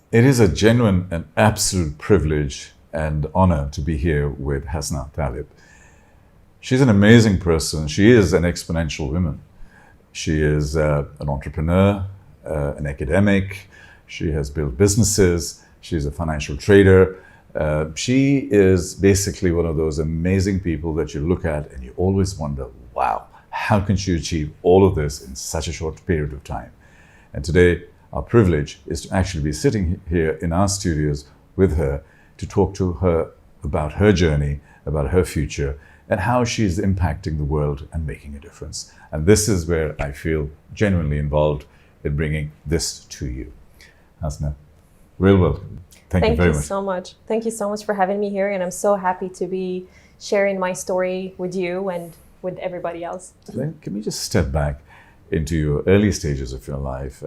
It is a genuine and absolute privilege and honor to be here with Hasnae Taleb. She's an amazing person. She is an exponential woman. She is an entrepreneur, an academic. She has built businesses. She's a financial trader. She is basically one of those amazing people that you look at and you always wonder, wow, how can she achieve all of this in such a short period of time? And today, our privilege is to actually be sitting here in our studios with her to talk to her about her journey, about her future, and how she's impacting the world and making a difference. And this is where I feel genuinely involved in bringing this to you. Hasnae, real welcome. Thank you very much. Thank you so much. Thank you so much for having me here. And I'm so happy to be sharing my story with you and with everybody else. Can we just step back into your early stages of your life?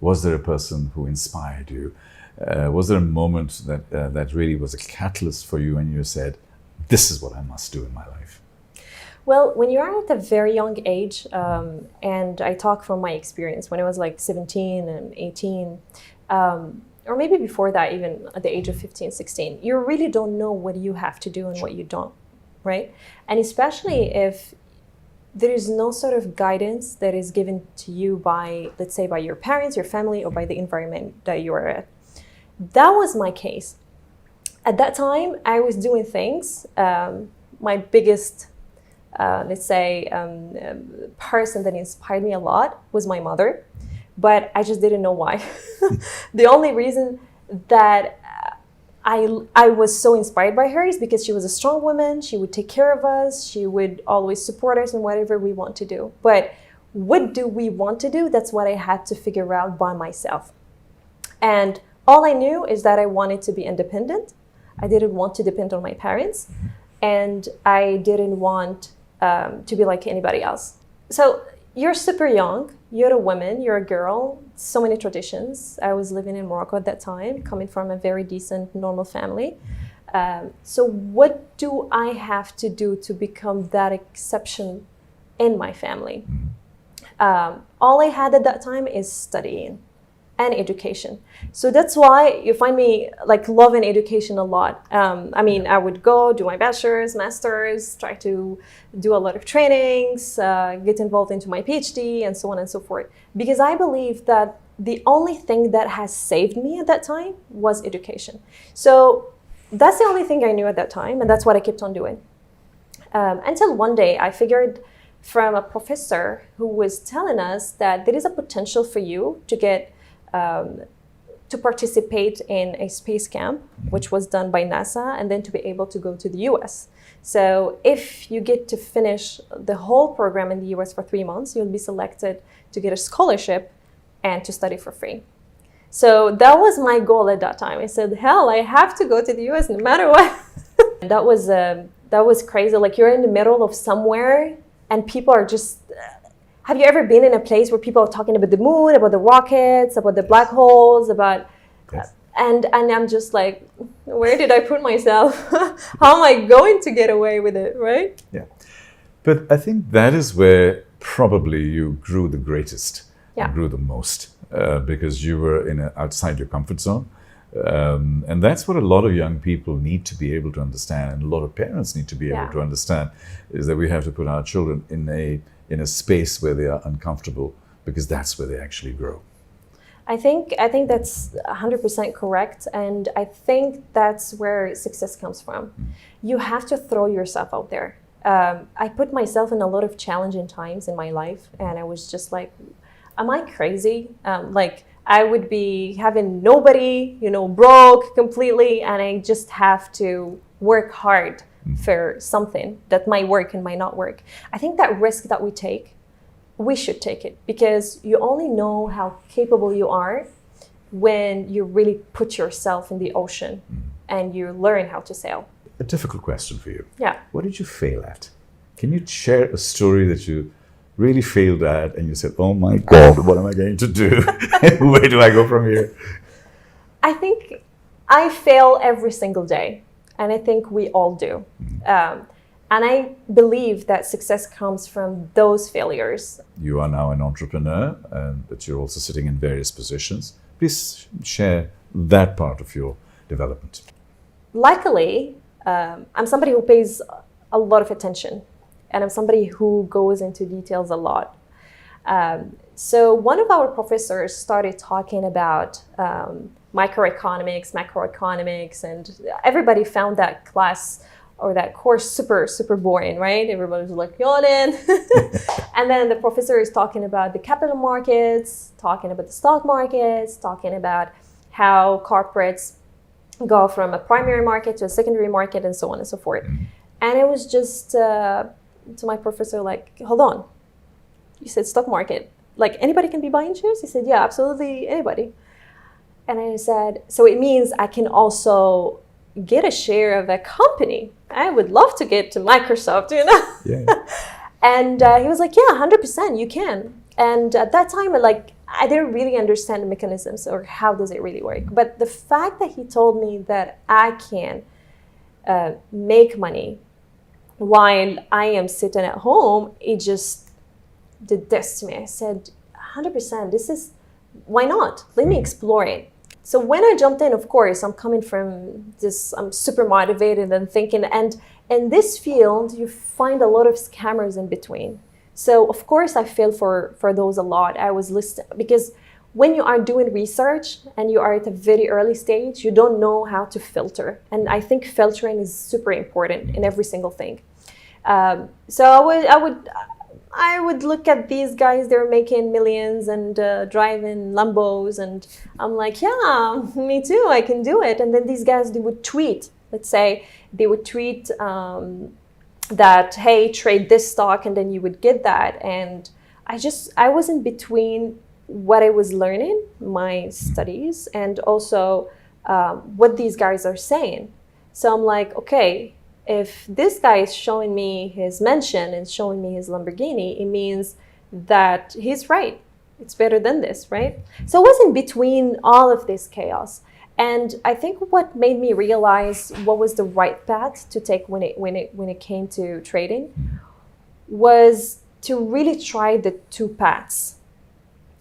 Was there a person who inspired you? Was there a moment that really was a catalyst for you and you said, this is what I must do in my life? Well, when you're at a very young age, and I talk from my experience, when I was like 17 and 18, or maybe before that, even at the age of 15, 16, you really don't know what you have to do and what you don't, right? And especially if there is no sort of guidance that is given to you by, let's say, by your parents, your family, or by the environment that you are at. That was my case. At that time, I was doing things. My biggest, let's say, person that inspired me a lot was my mother, but I just didn't know why. The only reason that I was so inspired by her is because she was a strong woman. She would take care of us. She would always support us in whatever we want to do. But what do we want to do? That's what I had to figure out by myself. And all I knew is that I wanted to be independent. I didn't want to depend on my parents. And I didn't want to be like anybody else. So you're super young. You're a woman. You're a girl. So many traditions. I was living in Morocco at that time, coming from a very decent, normal family. So what do I have to do to become that exception in my family? All I had at that time is studying and education. So that's why you find me like loving education a lot. I mean, I would go do my bachelor's, master's, try to do a lot of trainings, get involved into my PhD and so on and so forth. Because I believe that the only thing that has saved me at that time was education. So that's the only thing I knew at that time, and that's what I kept on doing. Until one day I figured from a professor who was telling us that there is a potential for you to get to participate in a space camp, which was done by NASA, and then to be able to go to the US. So if you get to finish the whole program in the US for 3 months, you'll be selected to get a scholarship and to study for free. So that was my goal at that time. I said, hell, I have to go to the US no matter what. That was crazy. Like you're in the middle of somewhere and people are just, have you ever been in a place where people are talking about the moon, about the rockets, about the black holes, about, Yes. and I'm just like, where did I put myself? How am I going to get away with it, right? Yeah. But I think that is where probably you grew the greatest, Yeah. grew the most, because you were outside your comfort zone. And that's what a lot of young people need to be able to understand, and a lot of parents need to be able Yeah. to understand, is that we have to put our children in a space where they are uncomfortable, because that's where they actually grow. I think that's 100% correct, and I think that's where success comes from. You have to throw yourself out there. I put myself in a lot of challenging times in my life, and I was just like, am I crazy? Like I would be having nobody, broke completely, and I just have to work hard for something that might work and might not work. I think that risk that we should take it, because you only know how capable you are when you really put yourself in the ocean and you learn how to sail. A difficult question for you. Yeah. What did you fail at? Can you share a story that you really failed at and you said, oh my God, what am I going to do? Where do I go from here? I think I fail every single day, and I think we all do. And I believe that success comes from those failures. You are now an entrepreneur, but you're also sitting in various positions. Please share that part of your development? Luckily, I'm somebody who pays a lot of attention, and I'm somebody who goes into details a lot. So one of our professors started talking about microeconomics, macroeconomics, and everybody found that class or that course super boring, right? Everybody was like yawning. And then the professor is talking about the capital markets, talking about the stock markets, talking about how corporates go from a primary market to a secondary market, and so on and so forth. And it was just to my professor, like, hold on, you said stock market, like anybody can be buying shares? He said, yeah, absolutely anybody. And I said, so it means I can also get a share of a company. I would love to get to Microsoft, you know? Yeah. And he was like, yeah, 100% you can. And at that time, I didn't really understand the mechanisms or how does it really work. But the fact that he told me that I can make money while I am sitting at home, it just did this to me. I said, 100%, why not? Let me explore it. So when I jumped in, of course, I'm coming from this, I'm super motivated and thinking, and in this field, you find a lot of scammers in between. So of course I feel for those a lot. I was listening, because when you are doing research and you are at a very early stage, you don't know how to filter. And I think filtering is super important in every single thing. So I would look at these guys, they're making millions and driving Lambos, and I'm like, yeah, me too, I can do it. And then these guys, they would tweet, let's say, they would tweet that, hey, trade this stock, and then you would get that. And I was in between what I was learning, my studies, and also what these guys are saying. So I'm like, okay, if this guy is showing me his mansion and showing me his Lamborghini, it means that he's right. It's better than this, right? So it was in between all of this chaos. And I think what made me realize what was the right path to take when it came to trading was to really try the two paths.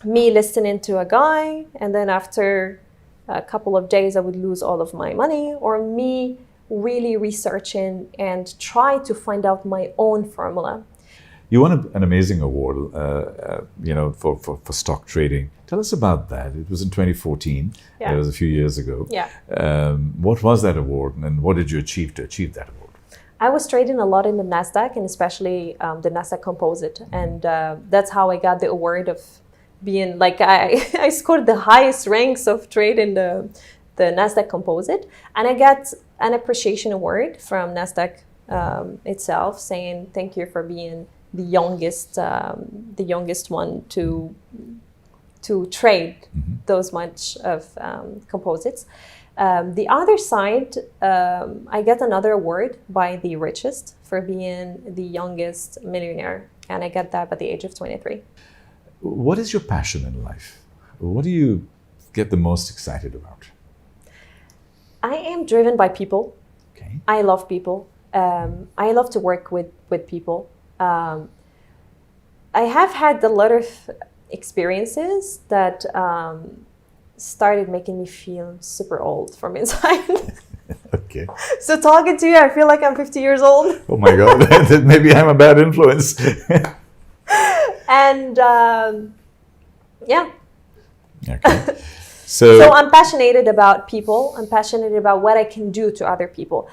Me listening to a guy, and then after a couple of days I would lose all of my money, or me really researching and try to find out my own formula. You won an amazing award, for stock trading. Tell us about that. It was in 2014. Yeah. It was a few years ago. Yeah. What was that award, and what did you achieve to achieve that award? I was trading a lot in the NASDAQ, and especially the NASDAQ Composite, and that's how I got the award of being like I scored the highest ranks of trading the NASDAQ Composite, and I got an appreciation award from NASDAQ itself, saying thank you for being the youngest one to trade those much of composites. The other side, I got another award by the richest for being the youngest millionaire, and I got that by the age of 23. What is your passion in life? What do you get the most excited about? I am driven by people. Okay. I love people. I love to work with people. I have had a lot of experiences that started making me feel super old from inside. Okay. So talking to you, I feel like I'm 50 years old. Oh my God, maybe I'm a bad influence. And yeah. Okay. So I'm passionate about people. I'm passionate about what I can do to other people.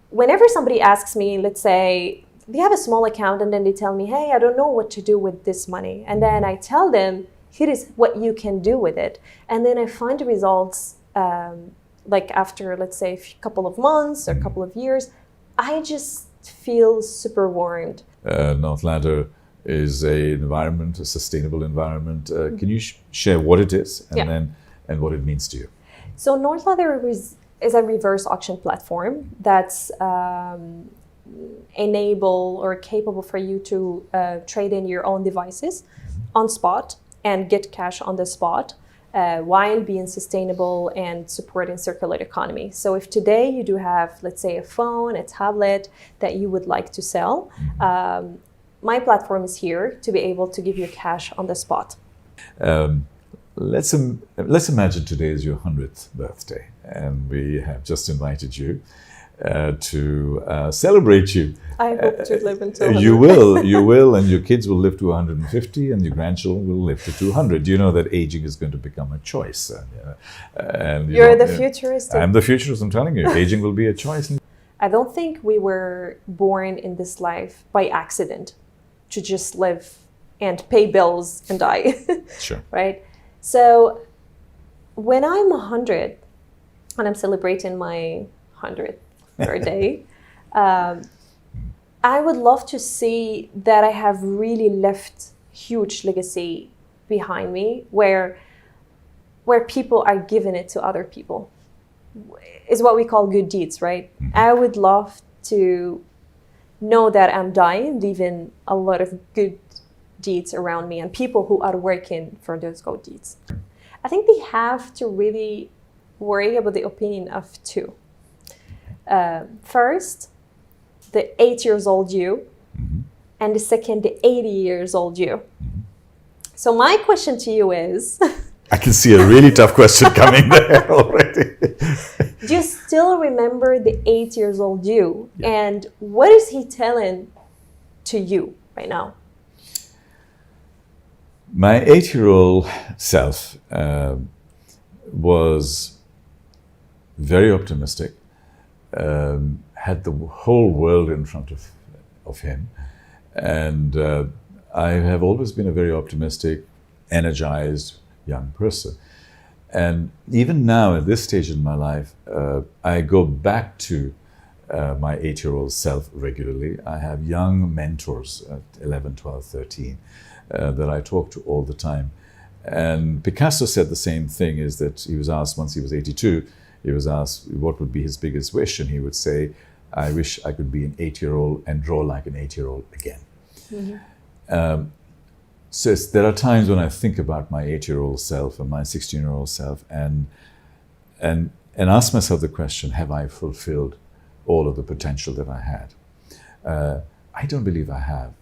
Whenever somebody asks me, let's say, they have a small account, and then they tell me, hey, I don't know what to do with this money. And then I tell them, here is what you can do with it. And then I find the results like after, let's say, a couple of months or a couple of years. I just feel super warmed. North Ladder is a sustainable environment. Can you share what it is and what it means to you? So North Ladder is a reverse auction platform that's enable or capable for you to trade in your own devices on spot and get cash on the spot while being sustainable and supporting circular economy. So if today you do have, let's say, a phone, a tablet that you would like to sell, my platform is here to be able to give you cash on the spot. let's imagine today is your 100th birthday, and we have just invited you to celebrate you. I hope to live until You will, and your kids will live to 150, and your grandchildren will live to 200. You know that aging is going to become a choice. And You're the futurist. I'm the futurist, I'm telling you. Aging will be a choice. I don't think we were born in this life by accident to just live and pay bills and die. Sure. Right? So when I'm 100 and I'm celebrating my 100th birthday, I would love to see that I have really left huge legacy behind me where people are giving it to other people. Is what we call good deeds, right? Mm-hmm. I would love to know that I'm dying, leaving a lot of good deeds around me and people who are working for those good deeds. I think we have to really worry about the opinion of two. First, the 8 years old you, mm-hmm. and the second, the 80 years old you. Mm-hmm. So my question to you is... I can see a really tough question coming there already. Do you still remember the 8 years old you? Yeah. And what is he telling to you right now? My 8-year-old self was very optimistic, had the whole world in front of him. And I have always been a very optimistic, energized young person. And even now, at this stage in my life, I go back to my 8-year-old self regularly. I have young mentors at 11, 12, 13 that I talk to all the time. And Picasso said the same thing, is that he was asked, once he was 82, he was asked what would be his biggest wish, and he would say, I wish I could be an 8-year-old and draw like an 8-year-old again. Mm-hmm. So there are times when I think about my 8-year-old self and my 16-year-old self and ask myself the question, have I fulfilled all of the potential that I had? I don't believe I have,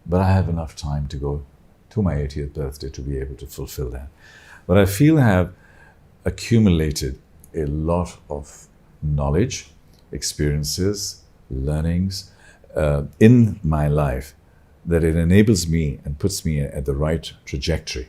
but I have enough time to go to my 80th birthday to be able to fulfill that. But I feel I have accumulated a lot of knowledge, experiences, learnings in my life, that it enables me and puts me at the right trajectory.